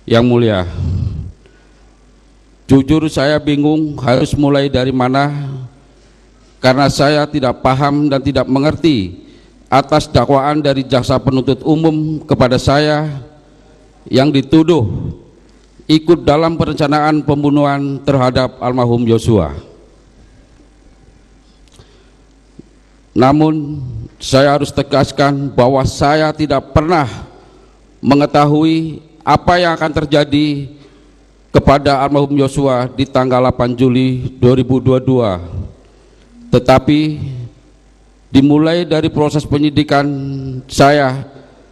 Yang mulia, jujur saya bingung harus mulai dari mana, karena saya tidak paham dan tidak mengerti atas dakwaan dari jaksa penuntut umum kepada saya yang dituduh ikut dalam perencanaan pembunuhan terhadap almarhum Yosua. Namun saya harus tegaskan bahwa saya tidak pernah mengetahui apa yang akan terjadi kepada almarhum Yosua di tanggal 8 Juli 2022. Tetapi dimulai dari proses penyidikan saya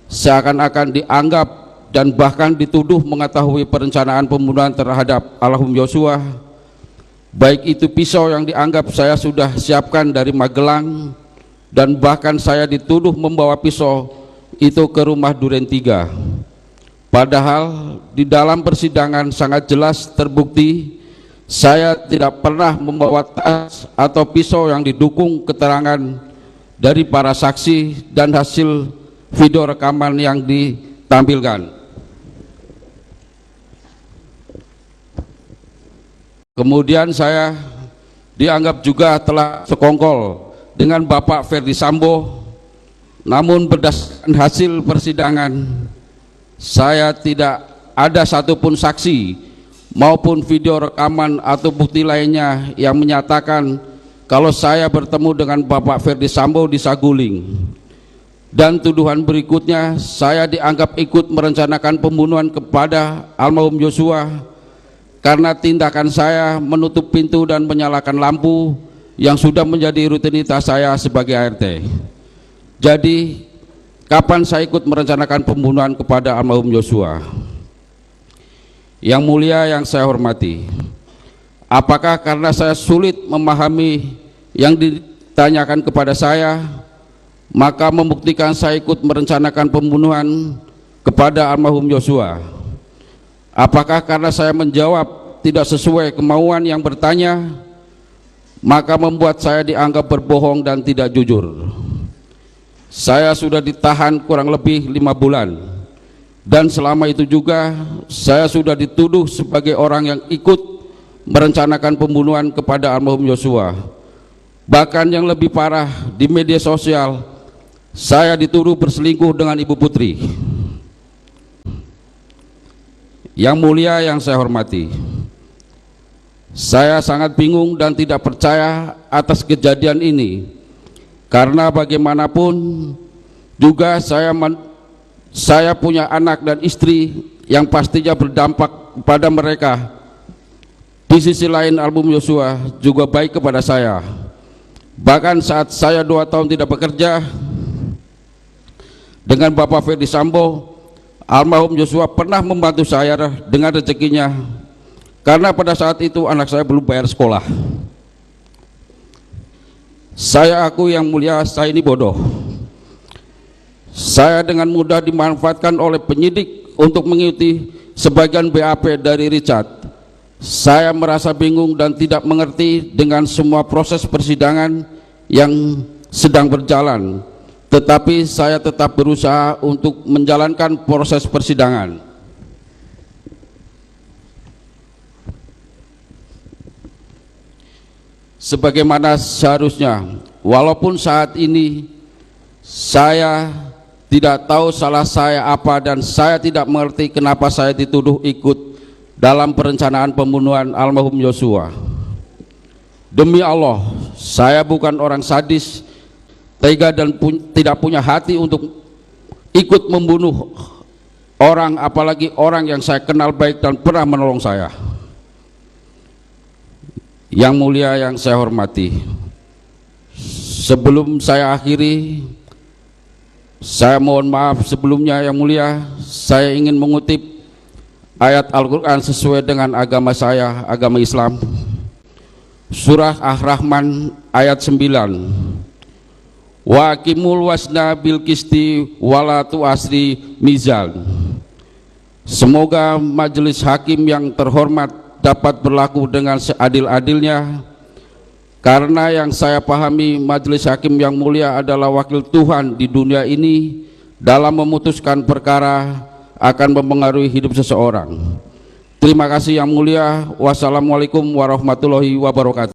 seakan-akan dianggap dan bahkan dituduh mengetahui perencanaan pembunuhan terhadap almarhum Yosua, baik itu pisau yang dianggap saya sudah siapkan dari Magelang, dan bahkan saya dituduh membawa pisau itu ke rumah Duren 3. Padahal di dalam persidangan sangat jelas terbukti saya tidak pernah membawa tas atau pisau yang didukung keterangan dari para saksi dan hasil video rekaman yang ditampilkan. Kemudian saya dianggap juga telah sekongkol dengan Bapak Ferdi Sambo, namun berdasarkan hasil persidangan saya tidak ada satupun saksi maupun video rekaman atau bukti lainnya yang menyatakan kalau saya bertemu dengan Bapak Ferdi Sambo di Saguling. Dan tuduhan berikutnya, saya dianggap ikut merencanakan pembunuhan kepada almarhum Yosua karena tindakan saya menutup pintu dan menyalakan lampu yang sudah menjadi rutinitas saya sebagai ART. Jadi kapan saya ikut merencanakan pembunuhan kepada almarhum Yosua? Yang mulia, yang saya hormati, apakah karena saya sulit memahami yang ditanyakan kepada saya, maka membuktikan saya ikut merencanakan pembunuhan kepada almarhum Yosua? Apakah karena saya menjawab tidak sesuai kemauan yang bertanya, maka membuat saya dianggap berbohong dan tidak jujur? Saya sudah ditahan kurang lebih 5 bulan, dan selama itu juga saya sudah dituduh sebagai orang yang ikut merencanakan pembunuhan kepada almarhum Yosua. Bahkan yang lebih parah, di media sosial saya dituduh berselingkuh dengan Ibu Putri. Yang mulia, yang saya hormati, saya sangat bingung dan tidak percaya atas kejadian ini, karena bagaimanapun juga saya punya anak dan istri yang pastinya berdampak kepada mereka. Di sisi lain, almarhum Yosua juga baik kepada saya. Bahkan saat saya 2 tahun tidak bekerja dengan Bapak Ferdi Sambo, almarhum Yosua pernah membantu saya dengan rezekinya, karena pada saat itu anak saya belum bayar sekolah. Saya akui, yang mulia, saya ini bodoh. Saya dengan mudah dimanfaatkan oleh penyidik untuk mengikuti sebagian BAP dari Richard. Saya merasa bingung dan tidak mengerti dengan semua proses persidangan yang sedang berjalan, tetapi saya tetap berusaha untuk menjalankan proses persidangan. Sebagaimana seharusnya, walaupun saat ini saya tidak tahu salah saya apa dan saya tidak mengerti kenapa saya dituduh ikut dalam perencanaan pembunuhan almarhum Yosua. Demi Allah, saya bukan orang sadis, tega dan tidak punya hati untuk ikut membunuh orang, apalagi orang yang saya kenal baik dan pernah menolong saya. Yang mulia, yang saya hormati, sebelum saya akhiri, saya mohon maaf sebelumnya. Yang mulia, saya ingin mengutip ayat Al-Quran sesuai dengan agama saya, agama Islam. Surah Ar-Rahman ayat 9. Wa aqimul wasna bil qisti wala tu'asri mizan. Semoga majelis hakim yang terhormat dapat berlaku dengan seadil-adilnya, karena yang saya pahami majelis hakim yang mulia adalah wakil Tuhan di dunia ini dalam memutuskan perkara akan mempengaruhi hidup seseorang. Terima kasih yang mulia. Wassalamualaikum warahmatullahi wabarakatuh.